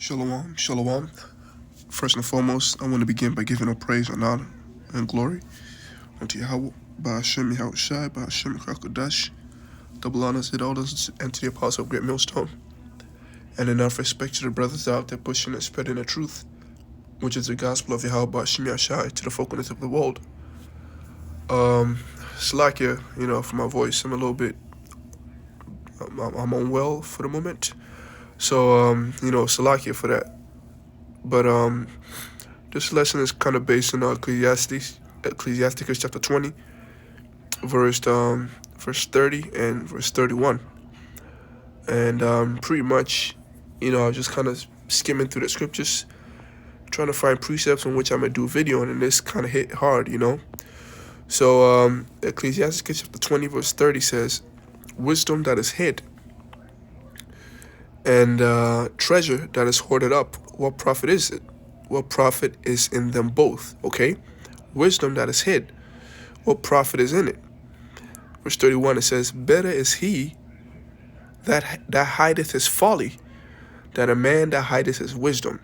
Shalom, shalom. First and foremost, I want to begin by giving all praise and honor and glory unto Yahweh, Ba'ashem Yahushai, Ba'ashem Krakodash, double honors and orders, and to the apostle of Great Millstone, and enough respect to the brothers out there pushing and spreading the truth, which is the gospel of Yahweh, Ba'ashem Yahushai, to the folkness of the world. Slakia, for my voice, I'm a little bit, I'm unwell for the moment, so, Slakia for that. But this lesson is kind of based on Ecclesiasticus chapter 20, verse 30 and verse 31. And pretty much, I was just kind of skimming through the scriptures, trying to find precepts on which I'm going to do a video on, and this kind of hit hard, So Ecclesiasticus chapter 20, verse 30 says, wisdom that is hid and treasure that is hoarded up, what profit is it? What profit is in them both? Okay, wisdom that is hid, what profit is in it? Verse 31, it says, better is he that hideth his folly than a man that hideth his wisdom.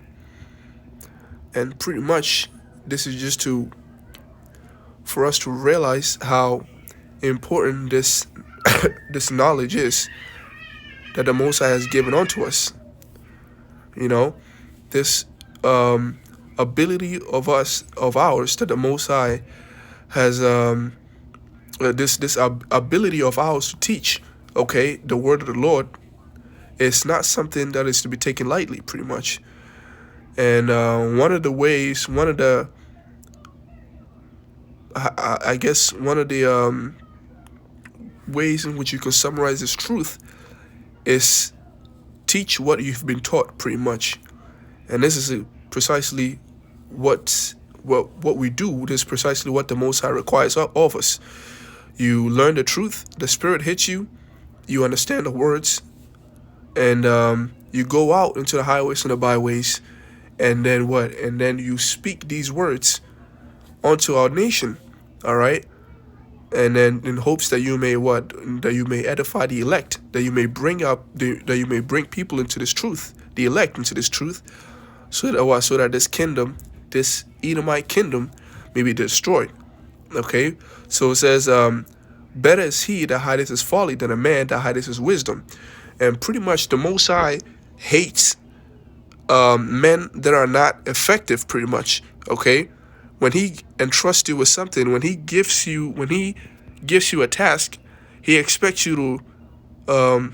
And pretty much this is just for us to realize how important this this knowledge is that the Most High has given unto us. This ability of ours that the Most High has, this ability of ours to teach, okay, the word of the Lord is not something that is to be taken lightly, pretty much. And one of the ways in which you can summarize this truth is teach what you've been taught, pretty much. And this is precisely what we do. This is precisely what the Most High requires of us. You learn the truth, the Spirit hits you, you understand the words, and you go out into the highways and the byways, and then what? And then you speak these words onto our nation, all right? And then in hopes that you may that you may edify the elect, that you may bring people into this truth, the elect into this truth, so that this kingdom, this Edomite kingdom, may be destroyed. Okay, so it says, better is he that hideth his folly than a man that hideth his wisdom. And pretty much the Most High hates men that are not effective, pretty much. Okay, when he entrusts you with something, when he gives you a task, he expects you to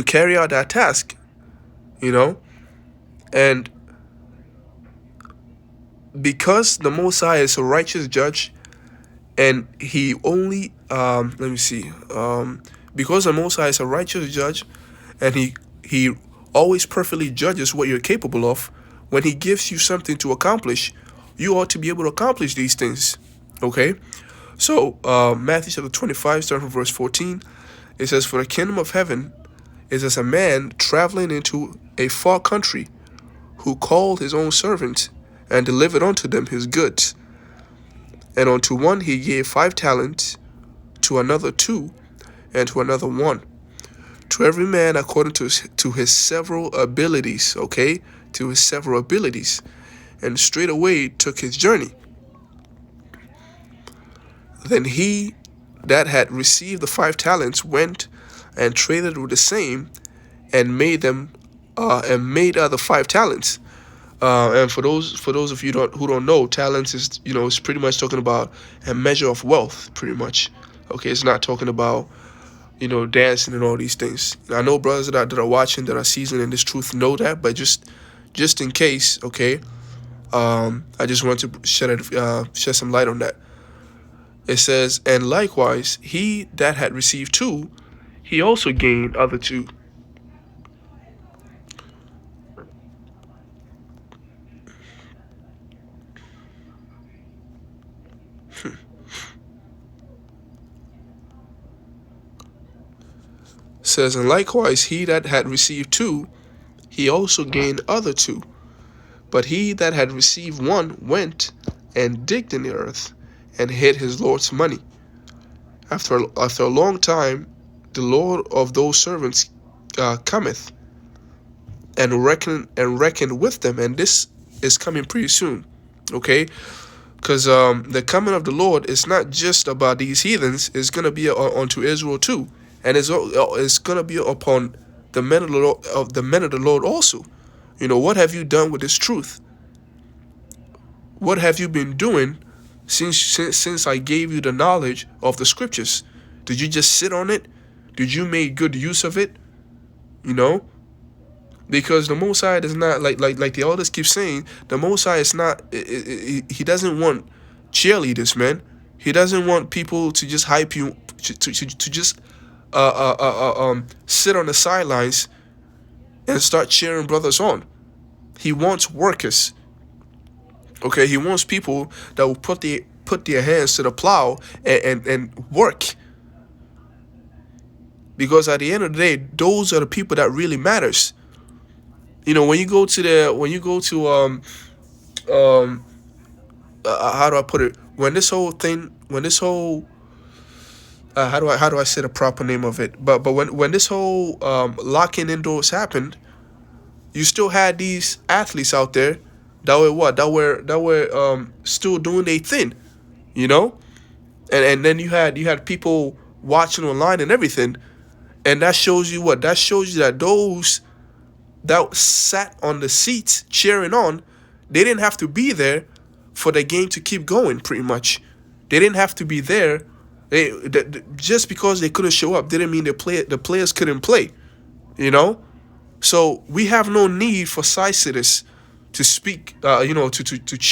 carry out that task, and because the Most High is a righteous judge, and he only because the Most High is a righteous judge, and he always perfectly judges what you're capable of. When he gives you something to accomplish, you ought to be able to accomplish these things. Okay, so Matthew chapter 25, starting from verse 14, it says, for the kingdom of heaven is as a man traveling into a far country, who called his own servants and delivered unto them his goods. And unto one he gave 5 talents, to another 2, and to another 1. To every man according to his several abilities, okay? To his several abilities. And straightway took his journey. Then he that had received the 5 talents went and traded with the same, and made other 5 talents. And for those of you who don't know, talents is it's pretty much talking about a measure of wealth, pretty much. Okay, it's not talking about dancing and all these things. I know brothers that are watching, that are seasoned in this truth, know that, but just in case, okay, I just want to shed some light on that. It says, and likewise he that had received 2, he also gained other 2. Says, and likewise he that had received 2, he also gained other 2. But he that had received 1 went and digged in the earth, and hid his Lord's money. After a long time, the Lord of those servants cometh, reckon with them. And this is coming pretty soon. Okay? Because the coming of the Lord is not just about these heathens. It's going to be onto Israel too. And it's going to be upon the men of the Lord also. You know, what have you done with this truth? What have you been doing since I gave you the knowledge of the scriptures? Did you just sit on it? Did you make good use of it? You know? Because the Most High is not, like the elders keep saying, the Most High is not, he doesn't want cheerleaders, man. He doesn't want people to just hype you, to just sit on the sidelines and start cheering brothers on. He wants workers. Okay, he wants people that will put their hands to the plow and work. Because at the end of the day, those are the people that really matters. You know, when you go to how do I put it? When this whole how do I say the proper name of it? But when this whole locking indoors happened, you still had these athletes out there that were still doing their thing, you know, and then you had people watching online and everything, and that shows you what? That shows you that those that sat on the seats cheering on, they didn't have to be there for the game to keep going. Pretty much, they didn't have to be there. Just because they couldn't show up didn't mean the players couldn't play, you know. So we have no need for side-sitters to speak, you know, to sit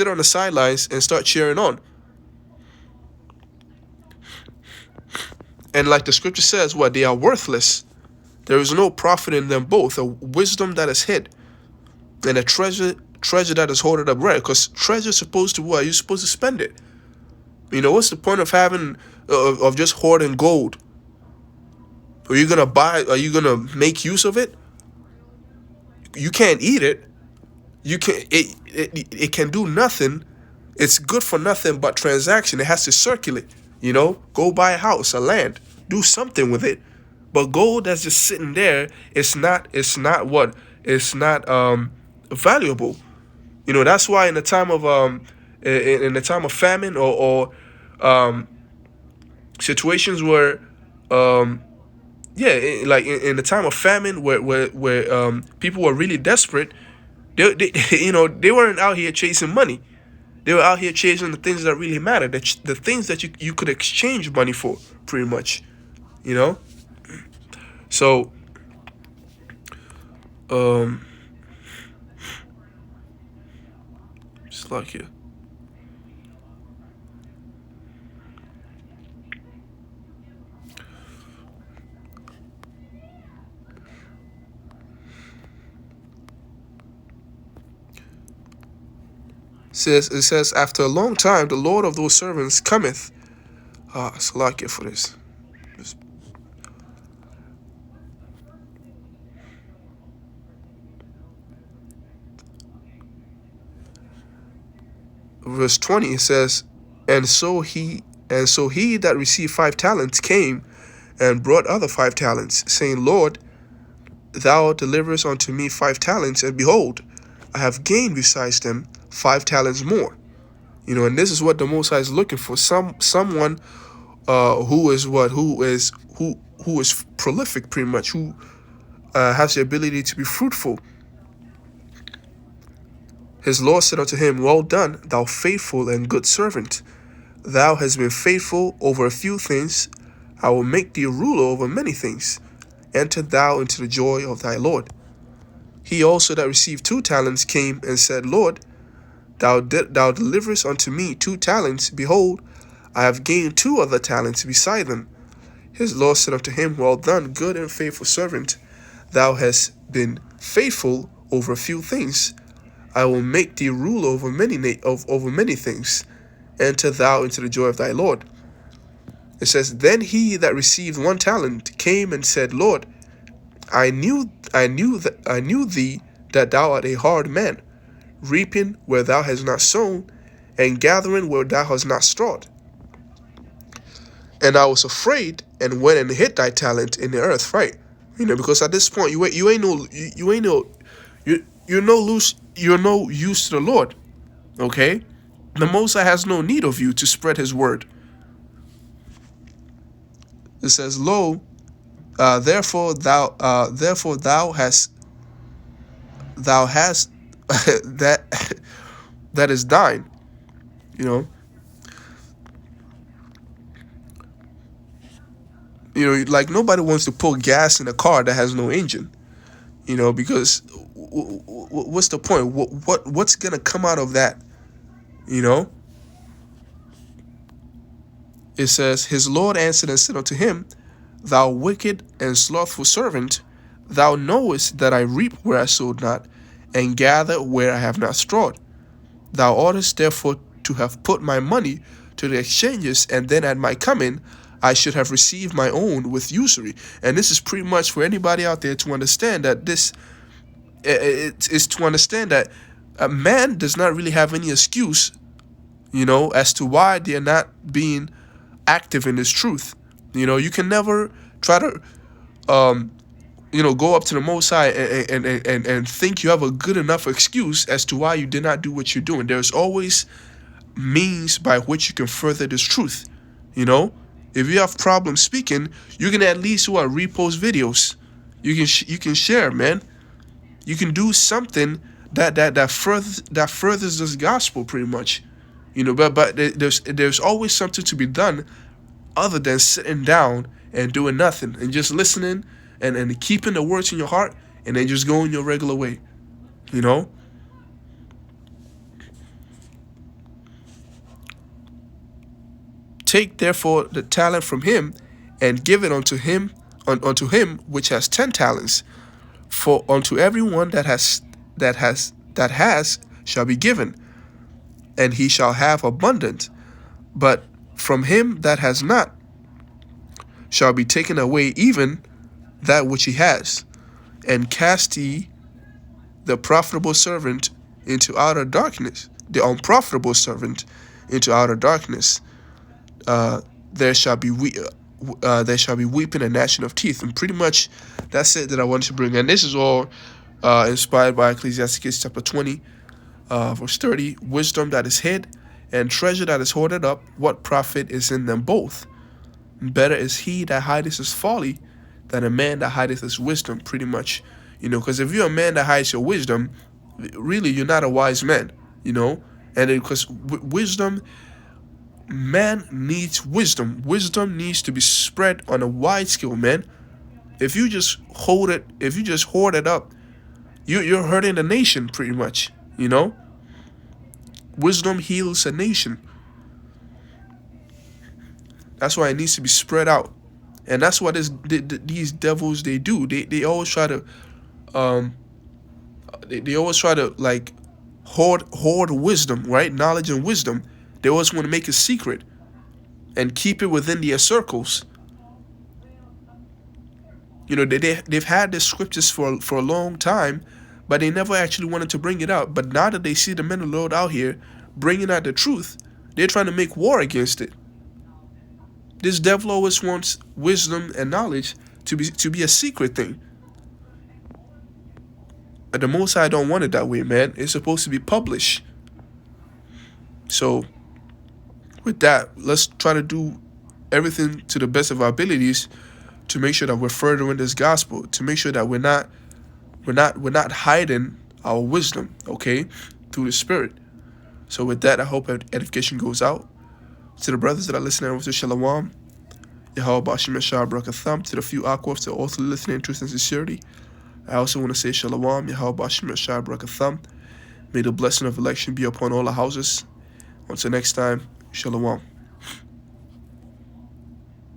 on the sidelines and start cheering on. And like the scripture says, what? They are worthless. There is no profit in them both. A wisdom that is hid, and a treasure that is hoarded up, right? Because treasure is supposed to what? You're supposed to spend it. You know, what's the point of having of just hoarding gold? Are you gonna buy? Are you gonna make use of it? You can't eat it. You can it can do nothing. It's good for nothing but transaction. It has to circulate. You know, go buy a house, a land, do something with it. But gold that's just sitting there, it's not valuable. You know, that's why in the time of famine or situations where like in the time of famine where people were really desperate, they you know, they weren't out here chasing money. They were out here chasing the things that really matter, the things that you could exchange money for, pretty much, you know. So just like here. It says, after a long time, the Lord of those servants cometh. Salakia for this. Verse 20, it says, and so he that received 5 talents came and brought other 5 talents, saying, Lord, thou deliverest unto me 5 talents, and behold, I have gained besides them 5 talents more. You know, and this is what the Most High is looking for. Someone who is prolific, pretty much, who has the ability to be fruitful. His Lord said unto him, well done, thou faithful and good servant. Thou hast been faithful over a few things. I will make thee ruler over many things. Enter thou into the joy of thy Lord. He also that received 2 talents came and said, Lord, thou deliverest unto me 2 talents. Behold, I have gained 2 other talents beside them. His Lord said unto him, well done, good and faithful servant. Thou hast been faithful over a few things. I will make thee rule over many things. Enter thou into the joy of thy Lord. It says, then he that received 1 talent came and said, Lord, I knew thee that thou art a hard man, reaping where thou hast not sown, and gathering where thou hast not strawed. And I was afraid, and went and hid thy talent in the earth. Right? Because at this point you ain't no you ain't no you're no use to the Lord. Okay, the Most High has no need of you to spread His word. It says, "Lo, therefore thou hast that that is thine." You know, like nobody wants to put gas in a car that has no engine. Because what's the point? What's gonna come out of that? You know, it says, "His Lord answered and said unto him, Thou wicked and slothful servant, thou knowest that I reap where I sowed not, and gather where I have not strawed. Thou oughtest therefore to have put my money to the exchanges, and then at my coming I should have received my own with usury." And this is pretty much for anybody out there to understand that it is to understand that a man does not really have any excuse, as to why they are not being active in this truth. You can never try to go up to the Most High and think you have a good enough excuse as to why you did not do what you're doing. There's always means by which you can further this truth. If you have problems speaking, you can at least repost videos. You can share, man. You can do something that furthers this gospel pretty much. But there's always something to be done other than sitting down and doing nothing and just listening and keeping the words in your heart and then just going your regular way. Take therefore the talent from him and give it unto him which has 10 talents. For unto everyone that has shall be given, and he shall have abundant. But from him that has not shall be taken away even that which he has. And cast ye the profitable servant into outer darkness, the unprofitable servant into outer darkness. There shall be weeping and gnashing of teeth. And pretty much that's it that I wanted to bring. And this is all inspired by Ecclesiastes chapter 20, verse 30. Wisdom that is hid and treasure that is hoarded up, what profit is in them both? Better is he that hideth his folly than a man that hideth his wisdom, pretty much. Because if you're a man that hides your wisdom, really you're not a wise man, and because wisdom, man needs wisdom. Wisdom needs to be spread on a wide scale, man. If you just hoard it up, you're hurting the nation pretty much, Wisdom heals a nation. That's why it needs to be spread out. And that's what these devils, they do. They always try to like hoard wisdom, right? Knowledge and wisdom. They always want to make it secret and keep it within their circles. They've had the scriptures for a long time, but they never actually wanted to bring it out. But now that they see the men of the Lord out here bringing out the truth, they're trying to make war against it. This devil always wants wisdom and knowledge to be a secret thing. But the Most High don't want it that way, man. It's supposed to be published. So, with that, let's try to do everything to the best of our abilities to make sure that we're furthering this gospel, to make sure that we're not hiding our wisdom, okay, through the Spirit. So with that, I hope edification goes out to the brothers that are listening over to Shalom. Yahweh Bashim Yashar Brakatham, to the few Akwafs that are also listening in truth and sincerity. I also want to say Shalom, Yahweh Bashim Yashar Brakatham. May the blessing of election be upon all the houses. Until next time, Shalom.